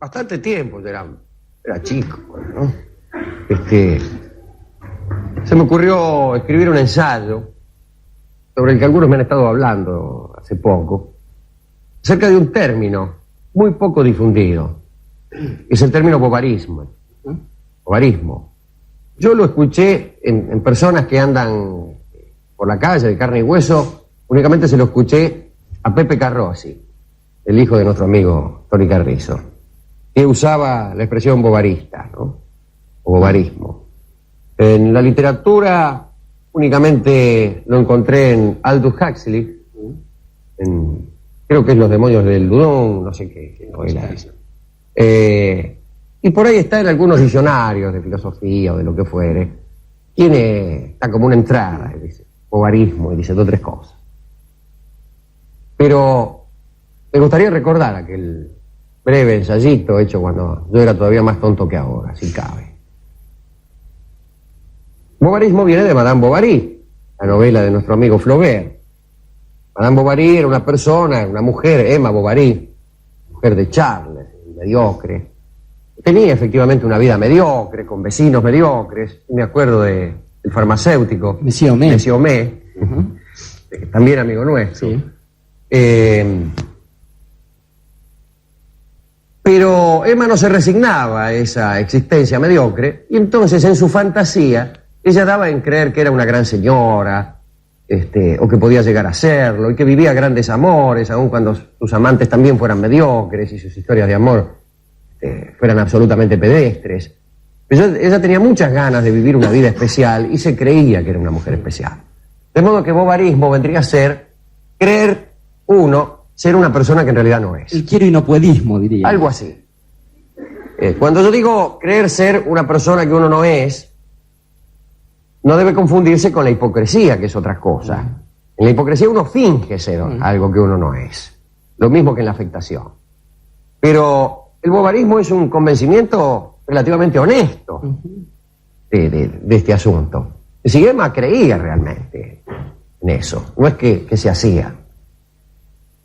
bastante tiempo, era chico, ¿no? Se me ocurrió escribir un ensayo sobre el que algunos me han estado hablando hace poco, acerca de un término muy poco difundido. Es el término bovarismo. Bovarismo. Yo lo escuché en personas que andan por la calle de carne y hueso, únicamente se lo escuché a Pepe Carrozzi, el hijo de nuestro amigo Tony Carrizo, que usaba la expresión bovarista, ¿no? O bovarismo. En la literatura únicamente lo encontré en Aldous Huxley, creo que es Los demonios del Dudón, no sé qué novela es. Y por ahí está en algunos diccionarios de filosofía o de lo que fuere, está como una entrada, y dice bovarismo, y dice dos o tres cosas. Pero me gustaría recordar aquel breve ensayito hecho cuando yo era todavía más tonto que ahora, si cabe. Bovarismo viene de Madame Bovary, la novela de nuestro amigo Flaubert. Madame Bovary era una persona, una mujer, Emma Bovary, mujer de Charles, mediocre. Tenía efectivamente una vida mediocre, con vecinos mediocres. Me acuerdo del farmacéutico, Monsieur Homais, también amigo nuestro. Sí. Pero Emma no se resignaba a esa existencia mediocre, y entonces en su fantasía ella daba en creer que era una gran señora, o que podía llegar a serlo, y que vivía grandes amores, aun cuando sus amantes también fueran mediocres y sus historias de amor fueran absolutamente pedestres. Pero ella tenía muchas ganas de vivir una vida especial y se creía que era una mujer especial. De modo que bovarismo vendría a ser creer uno ser una persona que en realidad no es. El quiero y no puedismo, diría. Algo así. Cuando yo digo creer ser una persona que uno no es, no debe confundirse con la hipocresía, que es otra cosa. En la hipocresía uno finge ser algo que uno no es. Lo mismo que en la afectación. Pero el bovarismo es un convencimiento relativamente honesto de este asunto. Si Emma creía realmente en eso, no es que se hacía,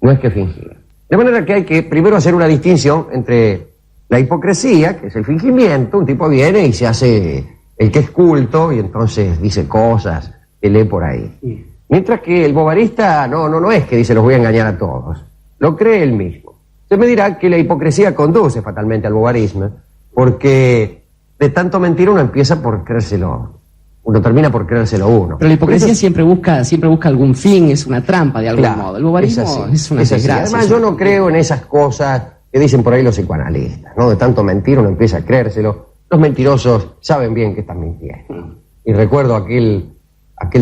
no es que fingía. De manera que hay que primero hacer una distinción entre la hipocresía, que es el fingimiento. Un tipo viene y se hace el que es culto y entonces dice cosas que lee por ahí. Mientras que el bovarista no es que dice los voy a engañar a todos, lo cree él mismo. Se me dirá que la hipocresía conduce fatalmente al bovarismo, porque de tanto mentir uno empieza por creérselo, uno termina por creérselo uno. Pero la hipocresía siempre busca algún fin, es una trampa de algún modo. El bovarismo es una desgracia. Además yo no creo en esas cosas que dicen por ahí los psicoanalistas, ¿no? De tanto mentir uno empieza a creérselo. Los mentirosos saben bien que están mintiendo. Y recuerdo aquel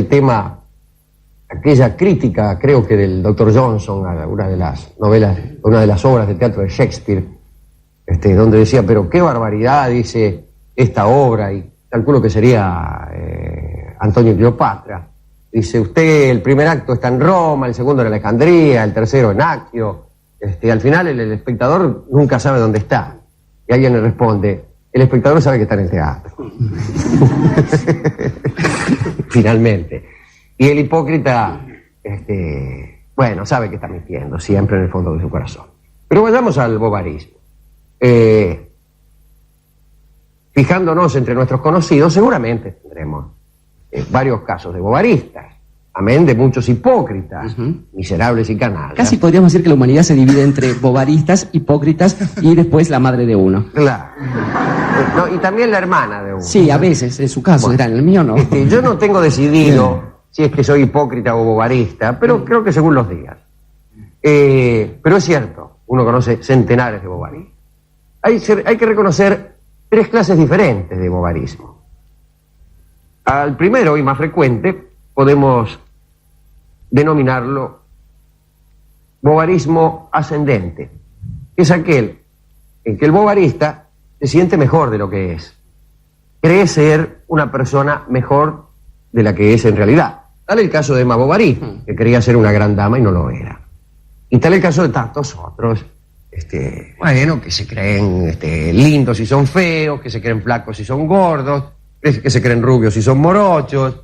tema, aquella crítica, creo que del Dr. Johnson, a una de las novelas, una de las obras de teatro de Shakespeare, donde decía, pero qué barbaridad, dice, esta obra, y calculo que sería Antonio y Cleopatra. Dice, usted, el primer acto está en Roma, el segundo en Alejandría, el tercero en Actio. Al final el espectador nunca sabe dónde está. Y alguien le responde, el espectador sabe que está en el teatro. Finalmente. Y el hipócrita, sabe que está mintiendo, siempre en el fondo de su corazón. Pero vayamos al bovarismo. Fijándonos entre nuestros conocidos, seguramente tendremos varios casos de bovaristas, amén de muchos hipócritas, miserables y canallas. Casi podríamos decir que la humanidad se divide entre bovaristas, hipócritas y después la madre de uno. Claro. No, y también la hermana de uno. Sí, a veces, en su caso, en el mío no. Yo no tengo decidido si es que soy hipócrita o bovarista, pero creo que según los días. Pero es cierto, uno conoce centenares de bovaristas. Hay que reconocer tres clases diferentes de bovarismo. Al primero y más frecuente podemos denominarlo bovarismo ascendente, que es aquel en que el bovarista se siente mejor de lo que es, cree ser una persona mejor de la que es en realidad. Tal el caso de Emma Bovary, que creía ser una gran dama y no lo era. Y tal el caso de tantos otros, que se creen lindos y son feos, que se creen flacos y son gordos, que se creen rubios y son morochos.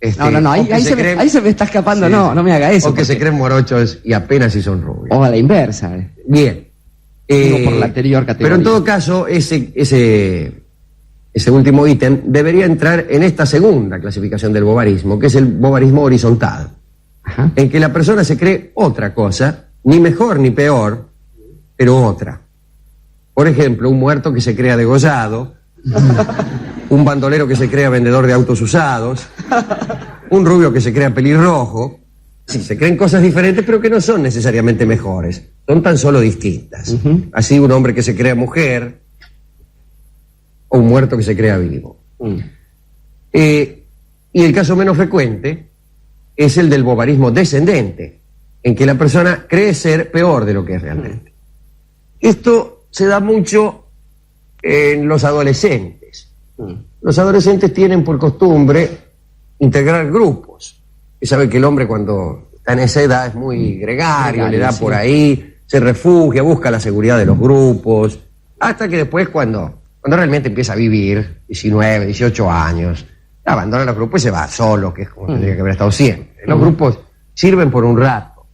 Ahí se me está escapando, sí, no me haga eso. O que se creen morochos y apenas si son rubios. O a la inversa. Bien. Digo por la anterior categoría. Pero en todo caso, ese último ítem debería entrar en esta segunda clasificación del bovarismo, que es el bovarismo horizontal. Ajá. En que la persona se cree otra cosa, ni mejor ni peor, pero otra. Por ejemplo, un muerto que se crea degollado, un bandolero que se crea vendedor de autos usados, un rubio que se crea pelirrojo. Sí, se creen cosas diferentes, pero que no son necesariamente mejores, son tan solo distintas. Así un hombre que se crea mujer, o un muerto que se crea vivo. Y el caso menos frecuente es el del bovarismo descendente, en que la persona cree ser peor de lo que es realmente. Esto se da mucho en los adolescentes. Los adolescentes tienen por costumbre integrar grupos. Y sabe que el hombre cuando está en esa edad es muy gregario, le da por ahí, se refugia, busca la seguridad de los grupos, hasta que después cuando realmente empieza a vivir, 19, 18 años, abandona los grupos y se va solo, que es como tendría que haber estado siempre. Los grupos sirven por un rato,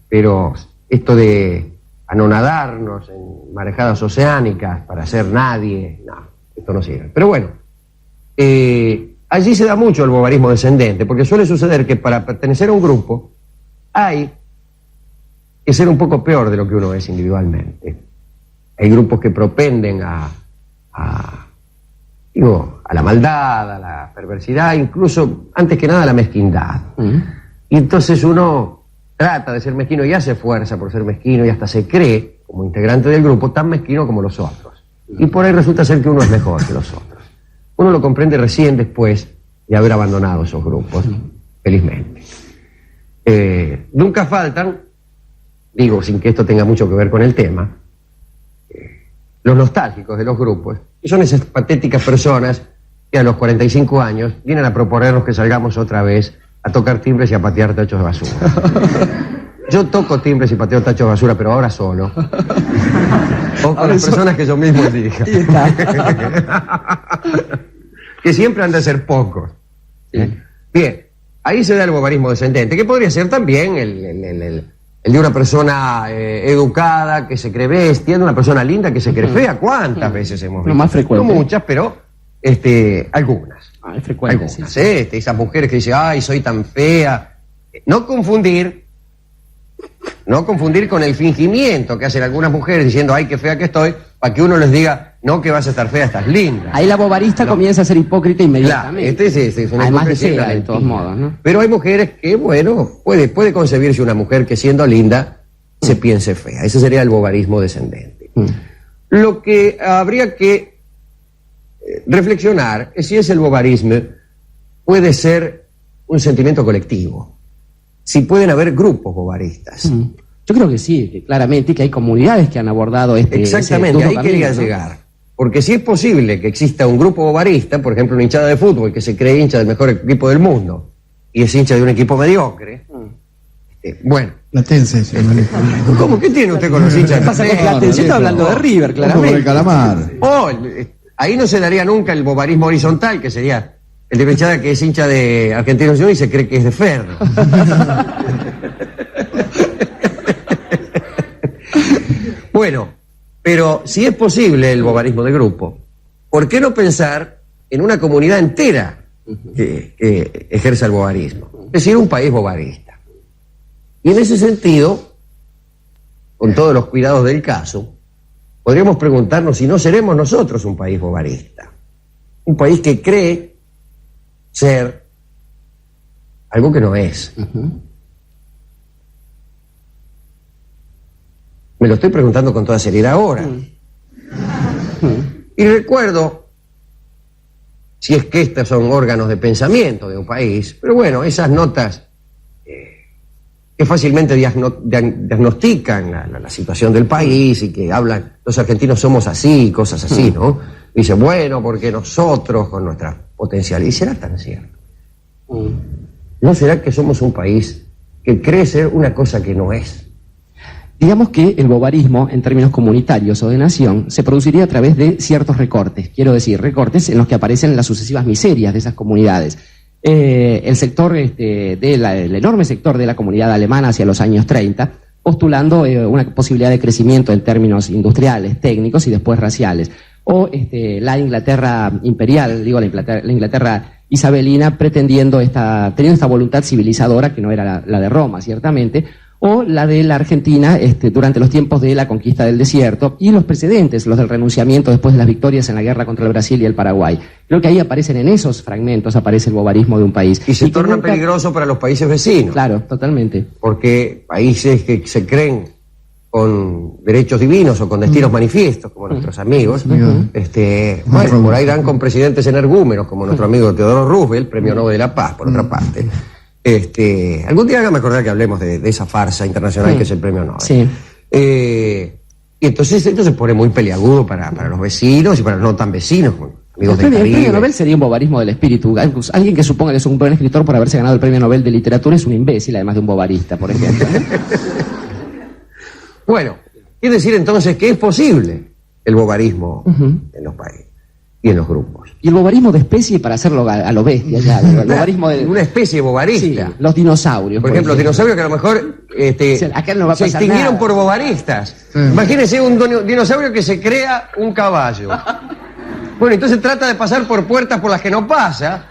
pero esto de anonadarnos en marejadas oceánicas para ser nadie, no, esto no sirve. Pero bueno, allí se da mucho el bovarismo descendente, porque suele suceder que para pertenecer a un grupo hay que ser un poco peor de lo que uno es individualmente. Hay grupos que propenden a la maldad, a la perversidad, incluso, antes que nada, a la mezquindad. Y entonces uno trata de ser mezquino y hace fuerza por ser mezquino y hasta se cree, como integrante del grupo, tan mezquino como los otros. Y por ahí resulta ser que uno es mejor que los otros. Uno lo comprende recién después de haber abandonado esos grupos, felizmente. Nunca faltan, digo sin que esto tenga mucho que ver con el tema, los nostálgicos de los grupos, que son esas patéticas personas que a los 45 años vienen a proponernos que salgamos otra vez a tocar timbres y a patear tachos de basura. Yo toco timbres y pateo tachos de basura, pero ahora solo. O con las personas que yo mismo elijo. Que siempre han de ser pocos. Bien, ahí se da el bovarismo descendente, que podría ser también el de una persona educada que se cree bestia, de una persona linda que se cree fea. ¿Cuántas veces hemos visto? Lo más frecuente. No muchas, pero algunas. Es frecuente, algunas, sí. Esas mujeres que dicen, ay, soy tan fea. No confundir con el fingimiento que hacen algunas mujeres diciendo, ay, qué fea que estoy, para que uno les diga, no, que vas a estar fea, estás linda. Ahí la bovarista comienza a ser hipócrita inmediatamente. Claro, es una además de fea, de todos modos, ¿no? Pero hay mujeres que, bueno, puede concebirse una mujer que siendo linda se piense fea. Ese sería el bovarismo descendente. Lo que habría que reflexionar es si el bovarismo puede ser un sentimiento colectivo. Si pueden haber grupos bovaristas. Yo creo que sí, que claramente, que hay comunidades que han abordado Exactamente, ahí quería llegar. Porque si es posible que exista un grupo bovarista, por ejemplo, una hinchada de fútbol que se cree hincha del mejor equipo del mundo y es hincha de un equipo mediocre, bueno. Platense. ¿Cómo? ¿Qué tiene usted con los hinchas de Platense? Platense está hablando de River, claramente. Por el calamar. Ahí no se daría nunca el bovarismo horizontal, que sería el de hinchada que es hincha de Argentinos Juniors y se cree que es de Ferro. Bueno, pero si es posible el bovarismo de grupo, ¿por qué no pensar en una comunidad entera que ejerza el bovarismo? Es decir, un país bovarista. Y en ese sentido, con todos los cuidados del caso, podríamos preguntarnos si no seremos nosotros un país bovarista. Un país que cree ser algo que no es. Me lo estoy preguntando con toda seriedad ahora. Y recuerdo, si es que estos son órganos de pensamiento de un país, pero bueno, esas notas que fácilmente diagnostican la situación del país y que hablan, los argentinos somos así, cosas así, ¿no? Dicen, bueno, porque nosotros con nuestra potencialidad, ¿y será tan cierto? ¿No será que somos un país que cree ser una cosa que no es? Digamos que el bovarismo, en términos comunitarios o de nación, se produciría a través de ciertos recortes. Quiero decir, recortes en los que aparecen las sucesivas miserias de esas comunidades. El sector, el enorme sector de la comunidad alemana hacia los años 30, postulando una posibilidad de crecimiento en términos industriales, técnicos y después raciales. O la Inglaterra imperial, digo la Inglaterra isabelina, teniendo esta voluntad civilizadora que no era la de Roma, ciertamente, o la de la Argentina durante los tiempos de la conquista del desierto y los precedentes, los del renunciamiento después de las victorias en la guerra contra el Brasil y el Paraguay. Creo que ahí aparecen, en esos fragmentos, aparece el bovarismo de un país. Y se torna peligroso para los países vecinos. Claro, totalmente. Porque países que se creen con derechos divinos o con destinos manifiestos, como nuestros amigos, bueno, por ahí dan con presidentes energúmenos, como nuestro amigo Teodoro Roosevelt, premio Nobel de la Paz, por otra parte. Algún día hágame acordar que hablemos de esa farsa internacional que es el premio Nobel. Sí. Y entonces esto se pone muy peliagudo para los vecinos y para los no tan vecinos, amigos del Caribe. El premio Nobel sería un bovarismo del espíritu. Alguien que suponga que es un buen escritor por haberse ganado el premio Nobel de literatura es un imbécil, además de un bovarista, por ejemplo. Bueno, quiere decir entonces que es posible el bovarismo en los países y en los grupos. Y el bovarismo de especie para hacerlo a lo bestia, ya. El bovarismo de una especie bovarista. Sí, los dinosaurios. Por ejemplo, los dinosaurios que a lo mejor acá no va a se pasar extinguieron nada. por bovaristas. Imagínense un dinosaurio que se crea un caballo. Bueno, entonces trata de pasar por puertas por las que no pasa,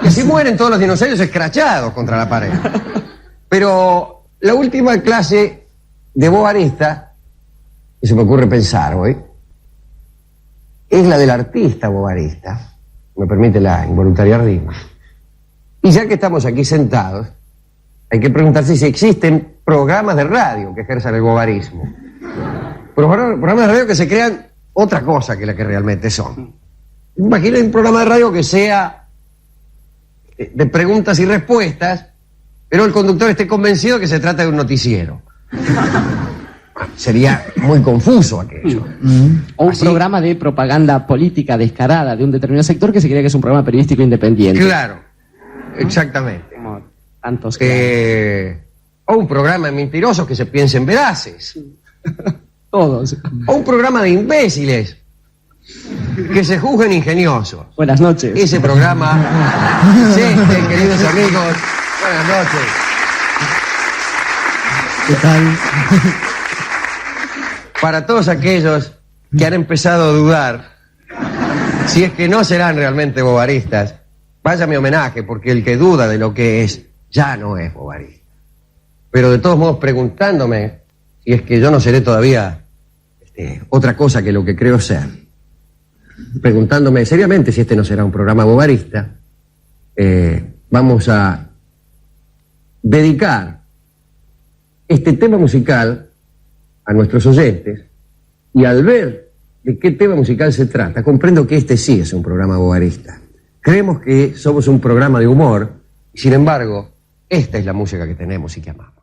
y así mueren todos los dinosaurios escrachados contra la pared. Pero la última clase de bovarista que se me ocurre pensar hoy es la del artista bovarista, me permite la involuntaria rima. Y ya que estamos aquí sentados, hay que preguntarse si existen programas de radio que ejerzan el bovarismo. Programas de radio que se crean otra cosa que la que realmente son. Imaginen un programa de radio que sea de preguntas y respuestas, pero el conductor esté convencido que se trata de un noticiero. Sería muy confuso aquello. O un programa de propaganda política descarada de un determinado sector que se cree que es un programa periodístico independiente. Claro, exactamente. Como tantos o un programa de mentirosos que se piensen veraces. Todos. O un programa de imbéciles que se juzguen ingeniosos. Buenas noches. Ese programa es queridos amigos. Buenas noches. ¿Qué tal? Para todos aquellos que han empezado a dudar si es que no serán realmente bovaristas, vaya mi homenaje, porque el que duda de lo que es, ya no es bovarista. Pero de todos modos preguntándome si es que yo no seré todavía otra cosa que lo que creo ser, preguntándome seriamente si este no será un programa bovarista, vamos a dedicar este tema musical a nuestros oyentes, y al ver de qué tema musical se trata, comprendo que este sí es un programa bovarista. Creemos que somos un programa de humor, y sin embargo, esta es la música que tenemos y que amamos.